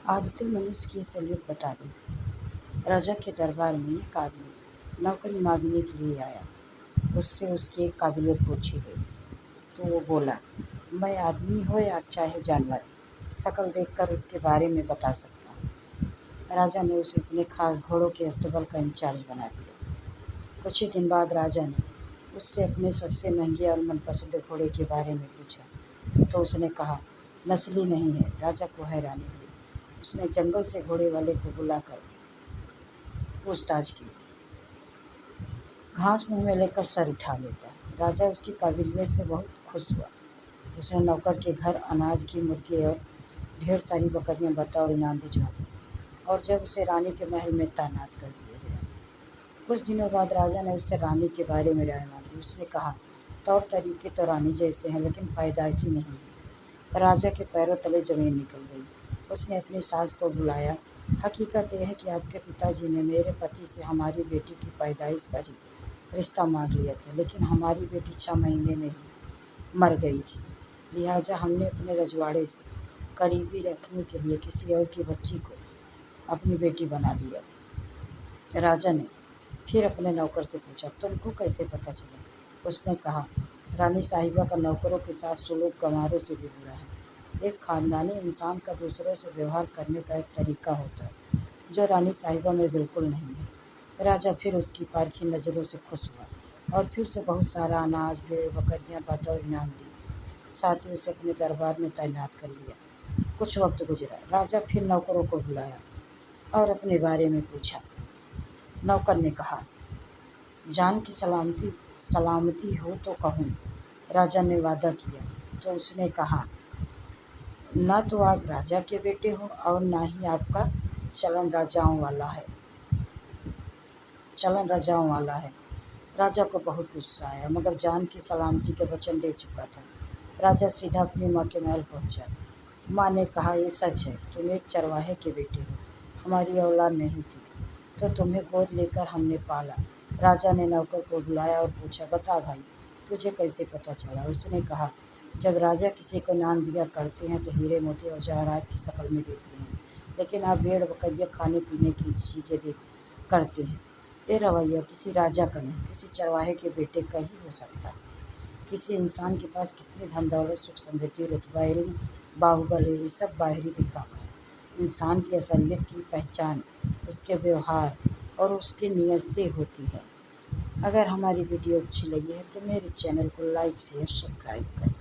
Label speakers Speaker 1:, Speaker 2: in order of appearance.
Speaker 1: आदतें मनुष्य की असलियत बता देती। राजा के दरबार में एक आदमी नौकरी मांगने के लिए आया। उससे उसकी एक काबिलियत पूछी गई तो वो बोला, मैं आदमी हो या चाहे जानवर, शक्ल देखकर उसके बारे में बता सकता हूँ। राजा ने उसे अपने खास घोड़ों के अस्तबल का इंचार्ज बना दिया। कुछ ही दिन बाद राजा ने उससे अपने सबसे महंगे और मनपसंद घोड़े के बारे में पूछा तो उसने कहा, नस्ली नहीं है। राजा को हैरानी हुई। उसने जंगल से घोड़े वाले को बुलाकर पूछताछ की। घास मुंह में लेकर सर उठा लेता है। राजा उसकी काबिलियत से बहुत खुश हुआ। उसने नौकर के घर अनाज की मुर्गी और ढेर सारी बकरियां बतौर इनाम भिजवा दी और जब उसे रानी के महल में तैनात कर दिया गया। कुछ दिनों बाद राजा ने उससे रानी के बारे में राय मांगी। उसने कहा, तौर तरीके तो रानी जैसे हैं लेकिन पैदाइशी नहीं है। राजा के पैरों तले जमीन निकल गई। उसने अपनी सास को बुलाया। हकीकत यह है कि आपके पिताजी ने मेरे पति से हमारी बेटी की पैदाइश पर ही रिश्ता मांग लिया था, लेकिन हमारी बेटी 6 महीने में ही मर गई थी। लिहाजा हमने अपने रजवाड़े से करीबी रखने के लिए किसी और की बच्ची को अपनी बेटी बना लिया। राजा ने फिर अपने नौकर से पूछा, तुमको कैसे पता चला? उसने कहा, रानी साहिबा का नौकरों के साथ सुलूक गंवारों से भी बुरा है। एक खानदानी इंसान का दूसरों से व्यवहार करने का एक तरीका होता है जो रानी साहिबा में बिल्कुल नहीं है। राजा फिर उसकी पारखी नज़रों से खुश हुआ और फिर से बहुत सारा अनाज, भेड़, बकरियां बतौर इनाम दी। साथ ही उसे अपने दरबार में तैनात कर लिया। कुछ वक्त गुजरा। राजा फिर नौकरों को बुलाया और अपने बारे में पूछा। नौकर ने कहा, जान की सलामती हो तो कहूँ। राजा ने वादा किया तो उसने कहा, न तो आप राजा के बेटे हो और न ही आपका चलन राजाओं वाला है। राजा को बहुत गुस्सा आया मगर जान की सलामती के वचन दे चुका था। राजा सीधा अपनी माँ के महल पहुंचा। माँ ने कहा, ये सच है, तुम एक चरवाहे के बेटे हो। हमारी औलाद नहीं थी तो तुम्हें गोद लेकर हमने पाला। राजा ने नौकर को बुलाया और पूछा, बता भाई, तुझे कैसे पता चला? उसने कहा, जब राजा किसी को इनाम दिया करते हैं तो हीरे मोती और जवाहरात की शक्ल में देते हैं, लेकिन आप भेड़ बकरियां खाने पीने की चीज़ें दे करते हैं। ये रवैया किसी राजा का नहीं, किसी चरवाहे के बेटे का ही हो सकता है। किसी इंसान के पास कितनी धन दौलत, सुख समृद्धि, रुतबा, इल्म, बाहुबल है, ये सब बाहरी दिखावा है। इंसान की असलियत की पहचान उसके व्यवहार और उसकी नीयत से होती है। अगर हमारी वीडियो अच्छी लगी है तो मेरे चैनल को लाइक शेयर सब्सक्राइब करें।